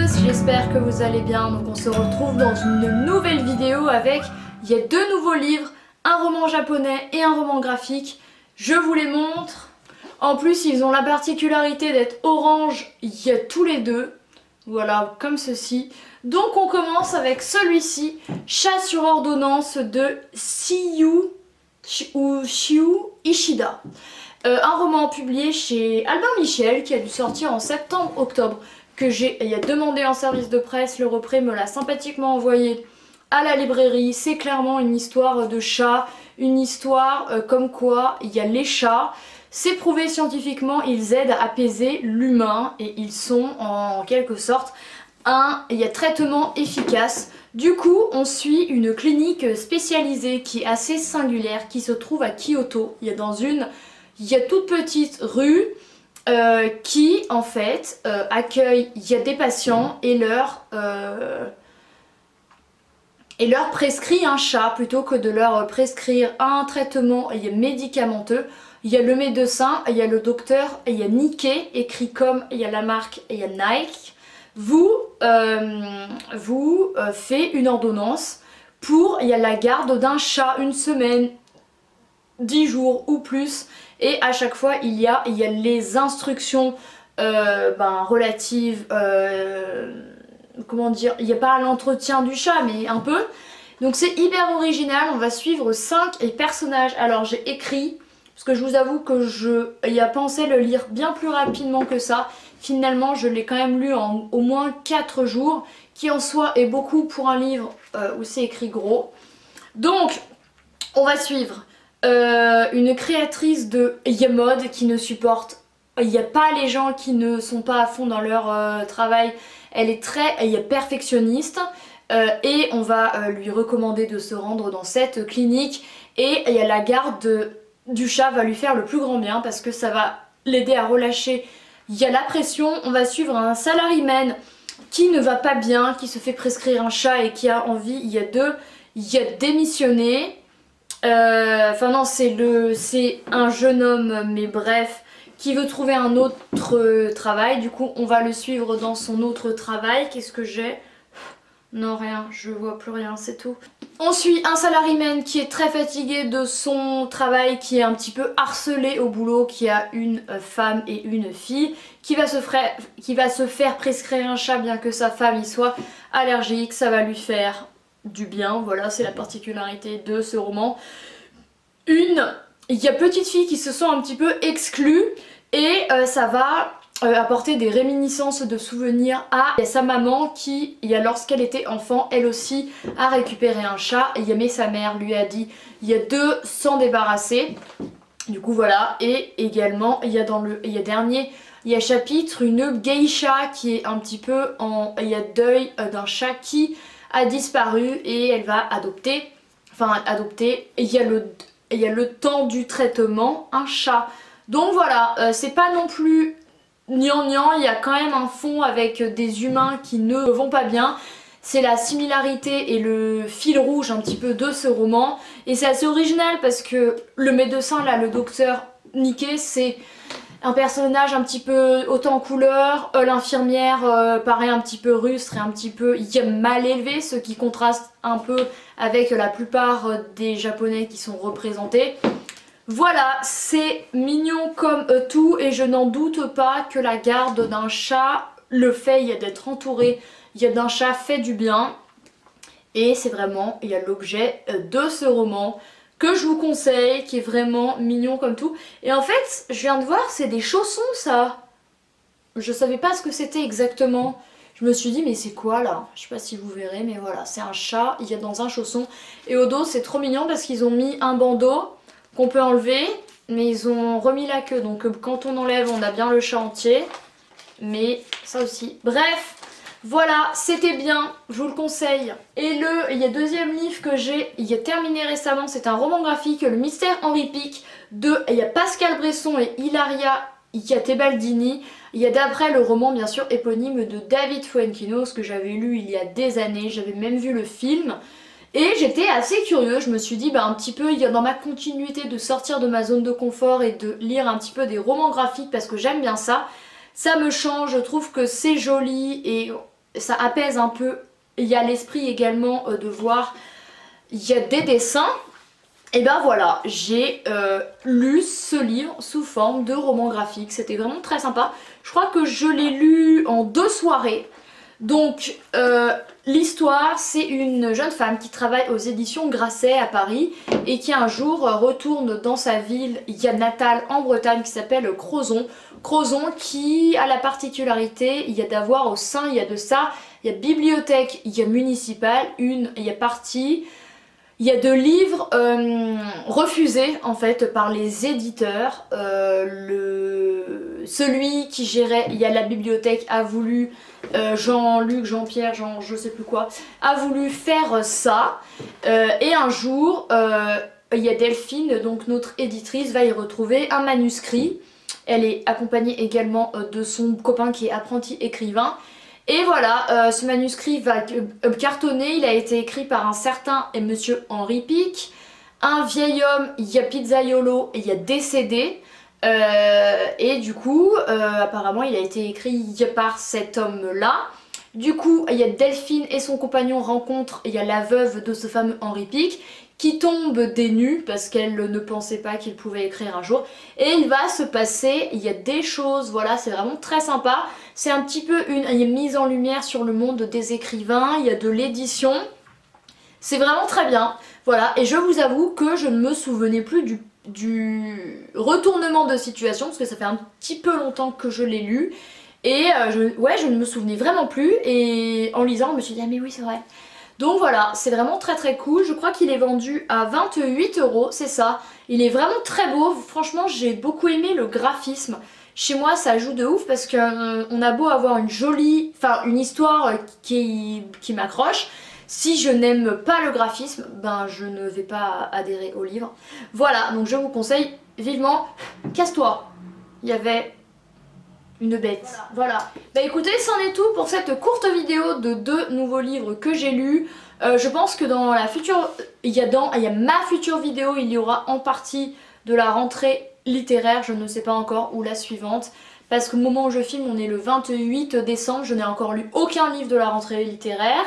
tous, j'espère que vous allez bien. Donc on se retrouve dans une nouvelle vidéo avec, il y a deux nouveaux livres, un roman japonais et un roman graphique. Je vous les montre. En plus ils ont la particularité d'être orange, il y a tous les deux. Voilà, comme ceci. Donc on commence avec celui-ci, Chat sur ordonnance de Shiyu Ishida. Un roman publié chez Albin Michel qui a dû sortir en septembre-octobre, que j'ai demandé en service de presse, le repré me l'a sympathiquement envoyé à la librairie. C'est clairement une histoire de chat, une histoire comme quoi il y a les chats. C'est prouvé scientifiquement, ils aident à apaiser l'humain et ils sont en quelque sorte un traitement efficace. Du coup, on suit une clinique spécialisée qui est assez singulière, qui se trouve à Kyoto. Il y a toute petite rue qui en fait accueille, il y a des patients et leur prescrit un chat plutôt que de leur prescrire un traitement médicamenteux. Il y a le médecin, il y a le docteur, et il y a Nikkei, écrit comme il y a la marque et il y a Nike. Vous fait une ordonnance pour la garde d'un chat une semaine, 10 jours ou plus, et à chaque fois il y a les instructions relatives, comment dire, il n'y a pas l'entretien du chat mais un peu. Donc c'est hyper original, on va suivre 5 personnages. Alors j'ai écrit, parce que je vous avoue que j'ai pensé le lire bien plus rapidement que ça. Finalement je l'ai quand même lu en au moins 4 jours, qui en soi est beaucoup pour un livre où c'est écrit gros. Donc on va suivre une créatrice de mode qui ne supporte, il n'y a pas les gens qui ne sont pas à fond dans leur travail. Elle est très perfectionniste et on va lui recommander de se rendre dans cette clinique, et la garde du chat va lui faire le plus grand bien parce que ça va l'aider à relâcher la pression. On va suivre un salaryman qui ne va pas bien, qui se fait prescrire un chat et qui a envie de démissionner. Enfin non, c'est un jeune homme, mais bref, qui veut trouver un autre travail. Du coup on va le suivre dans son autre travail. Qu'est-ce que j'ai? Non, rien, je vois plus rien, c'est tout. On suit un salaryman qui est très fatigué de son travail, qui est un petit peu harcelé au boulot, qui a une femme et une fille, qui va se faire prescrire un chat bien que sa femme y soit allergique. Ça va lui faire du bien, voilà, c'est la particularité de ce roman. Il y a petites filles qui se sont un petit peu exclues, et ça va apporter des réminiscences de souvenirs à sa maman qui, lorsqu'elle était enfant, elle aussi a récupéré un chat, mais sa mère lui a dit de s'en débarrasser. Du coup voilà, et également il y a chapitre une geisha qui est un petit peu en deuil d'un chat qui a disparu, et elle va adopter, et il y a le temps du traitement, un chat. Donc voilà, c'est pas non plus gnangnan, il y a quand même un fond avec des humains qui ne vont pas bien. C'est la similarité et le fil rouge un petit peu de ce roman. Et c'est assez original parce que le médecin là, le docteur Nikkei, c'est un personnage un petit peu haut en couleur. L'infirmière paraît un petit peu rustre et un petit peu mal élevée, ce qui contraste un peu avec la plupart des japonais qui sont représentés. Voilà, c'est mignon comme tout, et je n'en doute pas que la garde d'un chat, le fait d'être entouré d'un chat fait du bien. Et c'est vraiment l'objet de ce roman que je vous conseille, qui est vraiment mignon comme tout. Et en fait, je viens de voir, c'est des chaussons ça. Je savais pas ce que c'était exactement. Je me suis dit mais c'est quoi là? Je sais pas si vous verrez, mais voilà, c'est un chat, il y a dans un chausson. Et au dos c'est trop mignon parce qu'ils ont mis un bandeau qu'on peut enlever, mais ils ont remis la queue, donc quand on enlève on a bien le chat entier, mais ça aussi. Bref, voilà, c'était bien, je vous le conseille. Et le deuxième livre que j'ai terminé récemment, c'est un roman graphique, Le Mystère Henri Pic, de Pascal Bresson et Ilaria Tebaldini. Il y a d'après le roman bien sûr éponyme de David Fuenquinos, que j'avais lu il y a des années, j'avais même vu le film. Et j'étais assez curieuse, je me suis dit un petit peu, dans ma continuité de sortir de ma zone de confort et de lire un petit peu des romans graphiques parce que j'aime bien ça. Ça me change, je trouve que c'est joli et ça apaise un peu. Il y a l'esprit également de voir, il y a des dessins. Et ben voilà, j'ai lu ce livre sous forme de roman graphique, c'était vraiment très sympa. Je crois que je l'ai lu en 2 soirées. Donc l'histoire, c'est une jeune femme qui travaille aux éditions Grasset à Paris et qui un jour retourne dans sa ville natale en Bretagne qui s'appelle Crozon. Crozon qui a la particularité, il y a d'avoir au sein, il y a de ça, il y a bibliothèque, il y a municipale, il y a partie. Il y a 2 livres refusés en fait par les éditeurs. Celui qui gérait, il y a la bibliothèque, a voulu, Jean-Luc, Jean-Pierre, je sais plus quoi, a voulu faire ça. Et un jour, il y a Delphine, donc notre éditrice, va y retrouver un manuscrit. Elle est accompagnée également de son copain qui est apprenti écrivain. Et voilà, ce manuscrit va cartonner, il a été écrit par un certain et monsieur Henri Pic, un vieil homme, il y a Pizzaiolo, il y a décédé, et du coup, apparemment il a été écrit par cet homme-là. Du coup, il y a Delphine et son compagnon rencontrent, il y a la veuve de ce fameux Henri Pic, qui tombe des nues parce qu'elle ne pensait pas qu'il pouvait écrire un jour. Et il va se passer, il y a des choses, voilà, c'est vraiment très sympa. C'est un petit peu une mise en lumière sur le monde des écrivains, il y a de l'édition. C'est vraiment très bien, voilà. Et je vous avoue que je ne me souvenais plus du retournement de situation parce que ça fait un petit peu longtemps que je l'ai lu. Et je ne me souvenais vraiment plus. Et en lisant, je me suis dit, ah mais oui, c'est vrai. Donc voilà, c'est vraiment très très cool. Je crois qu'il est vendu à 28 €, c'est ça. Il est vraiment très beau. Franchement, j'ai beaucoup aimé le graphisme. Chez moi, ça joue de ouf parce qu'on a beau avoir une histoire qui m'accroche. Si je n'aime pas le graphisme, ben je ne vais pas adhérer au livre. Voilà, donc je vous conseille vivement, casse-toi. Il y avait une bête. Voilà. Bah écoutez, c'en est tout pour cette courte vidéo de 2 nouveaux livres que j'ai lus. Je pense que dans la future, il y a ma future vidéo, il y aura en partie de la rentrée littéraire, je ne sais pas encore, ou la suivante. Parce qu'au moment où je filme, on est le 28 décembre, je n'ai encore lu aucun livre de la rentrée littéraire.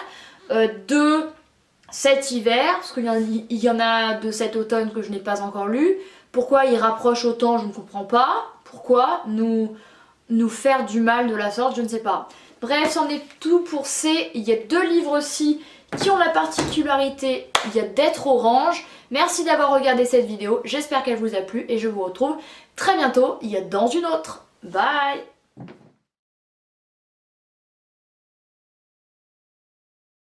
De cet hiver, parce qu'il y en a de cet automne que je n'ai pas encore lu. Pourquoi ils rapprochent autant, je ne comprends pas. Pourquoi nous faire du mal de la sorte, je ne sais pas. Bref, c'en est tout pour il y a 2 livres aussi qui ont la particularité d'être orange. Merci d'avoir regardé cette vidéo, j'espère qu'elle vous a plu et je vous retrouve très bientôt dans une autre. Bye!